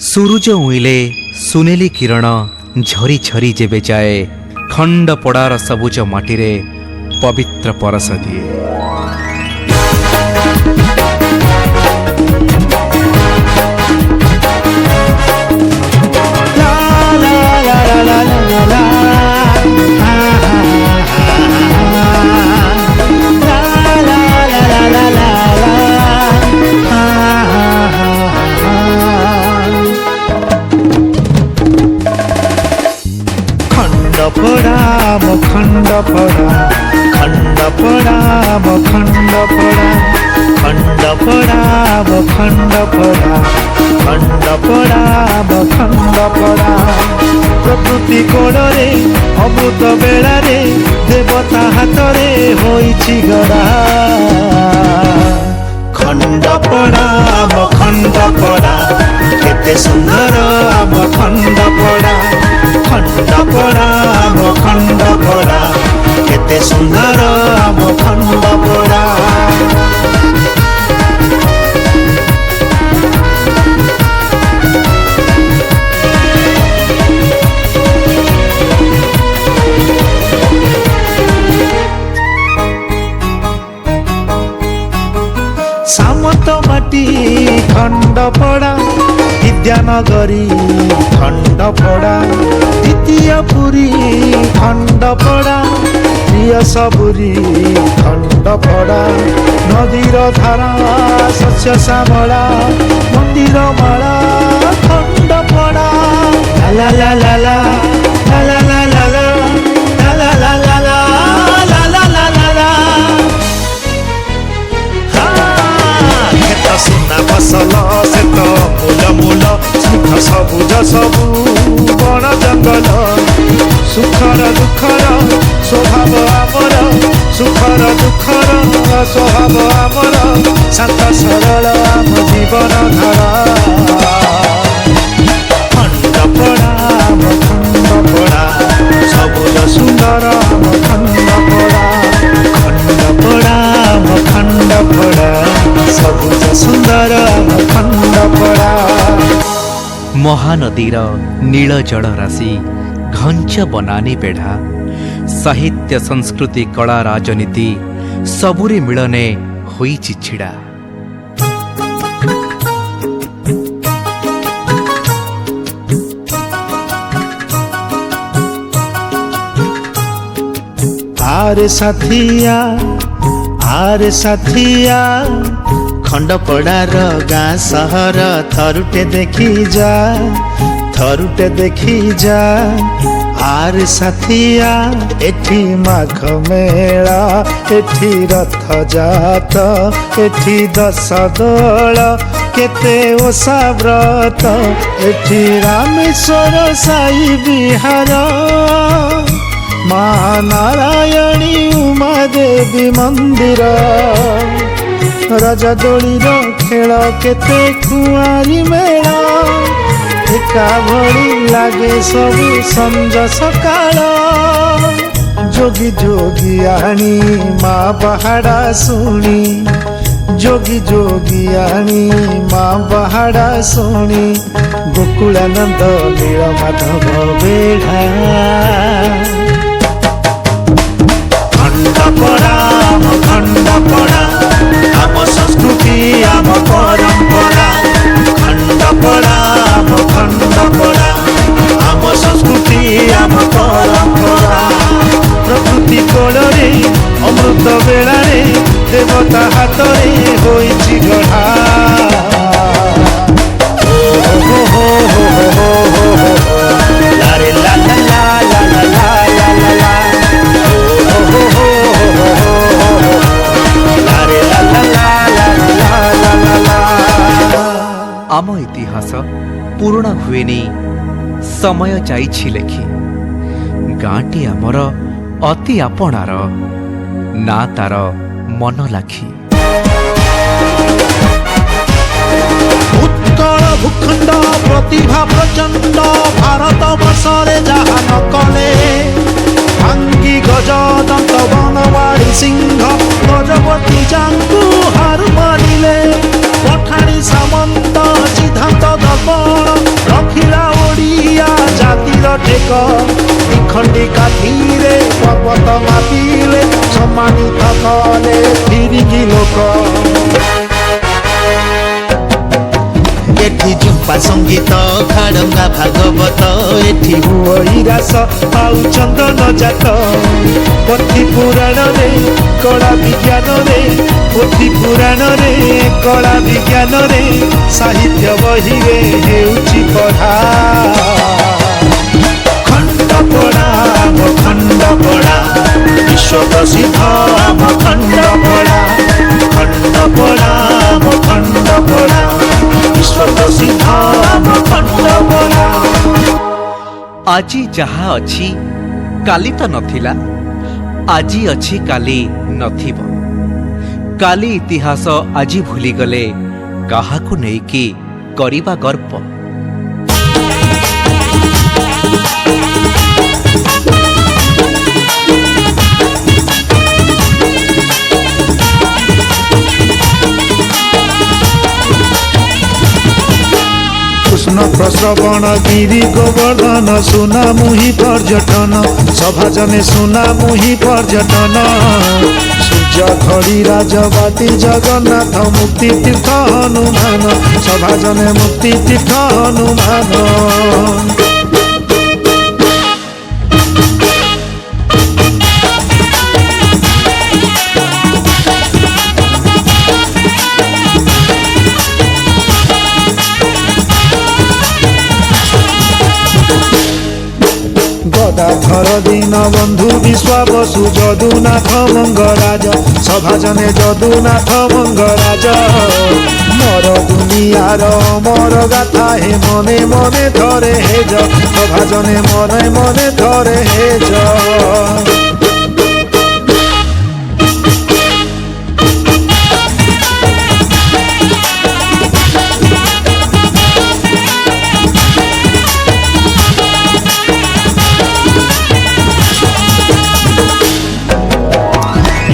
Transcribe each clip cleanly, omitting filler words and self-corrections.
सूरज उइले सुनेली किरण झरी झरी जेबे जाए खंड पड़ार सबुज माटीरे पवित्र परस दिए। खंड पड़ा खंड पड़ा खंड पड़ा खंड पड़ा खंड पड़ा खंड पड़ा खंड पड़ा प्रकृति कोड़े अमृत बेड़ा रे देवता हाथ रे होइछि गड़ा खंड पड़ा खंड पड़ा केते सुंदर आम खंड पड़ा खंड पड़ा खंड पड़ा केते सुंदर आम खंड पड़ा। सामत माटी खंड पड़ा विद्यानगरी खंड पड़ा द्वितीय पुरी खंड पड़ा प्रिय सबुरी खंड पड़ा नदीर धारा शस्य श्यामला मंदिर माला खंड पड़ा ला ला ला ला ला ला ला ला ला ला ला ला ला सुना फसल से तो मूल मूल सुख सबुज सबू बण जंगल सुखर दुखर स्वभाव आमर सुखर दुखर स्वभाव आमर शांत सरल आम जीवन धारा खंड पड़ा खंड पड़ा सबुज सुंदर आम खंड पड़ा खंड पड़ा खंड पड़ा सबुज सुंदर खंड पड़ा। महानदीर नील जल राशि घंच बनानी बेढ़ा साहित्य संस्कृति कला राजनीति सबुरे मिलने होई छिड़ा। आरे साथिया खंड पड़ार गाँ सहर थरुटे देखी जा आरे साथिया एठी माघ मेला एठी रथ जात एठी दश दोल केते ओषा व्रत एठी रामेश्वर साई बिहार माँ नारायणी उमा देवी मंदिर राजा दोलीर खेल केते कुआरी मेला एका भली लागे सबु संज सकाळ जोगी जोगी आनी माँ पहाड़ा शुणी जोगी जोगी आनी माँ पहाड़ा शुणी गोकुलानंद नीलमाधव बेढ़ा खंड पड़ा आम संस्कृति आम परंपरा खंड पड़ा आम संस्कृति आम परंपरा प्रकृति कोड़े अमृत बेड़ा रे देवता हाथ रे होइछि गढ़ा हो हो हो हो हो हो ला रे ला ला ला ला ला ला ला आम इतिहास पूर्ण हुएनी समय जाइछि लेखि गाँटी आमर अति आपणार ना तार मन लाखी उत्कल भूखंड प्रतिभा प्रचंड भारत वर्षरे जहा न कले भांगी गजदंत बनवाड़ी सिंह गजपति जांकु हार मानिले पठाणी सामंत सिद्धांत दर्पण ସାଥିରେ ପର୍ବତ ମାପିଲେ ସମ୍ମାନିତ କଲେ ଫିରିକି ଲୋକ। एठी जुम्पा संगीत खाडंगा भागवत एठी हुई रास आउ चंदन जात पोथी पुराण रे कला विज्ञान रे पोथी पुराण रे कला विज्ञान रे साहित्य बही रे हेउची पढ़ा खंड पड़ा आम खंड पड़ा विश्व प्रसिद्ध आम खंड पड़ा खंड पड़ा आम खंड पड़ा विश्व प्रसिद्ध आम खंड पड़ा। আজি ଯାହା ଅଛି କାଲି ତ ନଥିଲା, ଆଜି ଅଛି କାଲି ନଥିବ। କାଲି ଇତିହାସ ଆଜି ଭୁଲିଗଲେ କାହାକୁ ନେଇକି କରିବା ଗର୍ବ। कृष्ण प्रसवण गिरी गोवर्धन सुना मुहि पर्यटन सभा जने सुना मुहि पर्यटन सूर्य घड़ी राजवाती जगन्नाथ मुक्ति तीर्थ हनुमान सभा जने मुक्ति तीर्थ हनुमान। गदाधर दीन बंधु विश्वावसु जदुनाथ मंगराज सभा जने जदुनाथ मंगराज मोर दुनियार मोर गाथा हे मने मने धरे हेज सभा जने मने मने धरे हेज।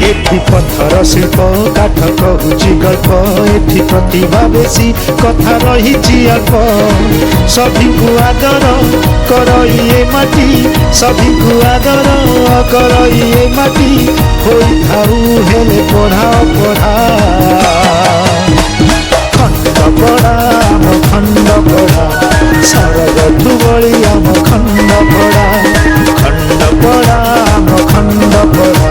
एठी पत्थर शिल्प काठ कहूची गल्प एठी प्रतिभा बेसी कथा रही अल्प सभी को आदर करइए माटी सभी को आदर करइए माटी होई थाऊ हेले पढ़ा पढ़ा खंड पड़ा आम खंड पड़ा सरग दुबली आम खंड पड़ा खंड पड़ा आम खंड पड़ा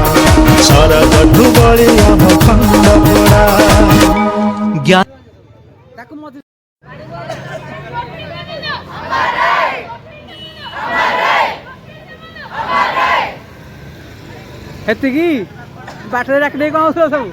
सरग दुबली आम खंड पड़ा। ज्ञान ହେତିକି ବାଟରେ ଡାକି ଦେଇ କ'ଣ ସବୁ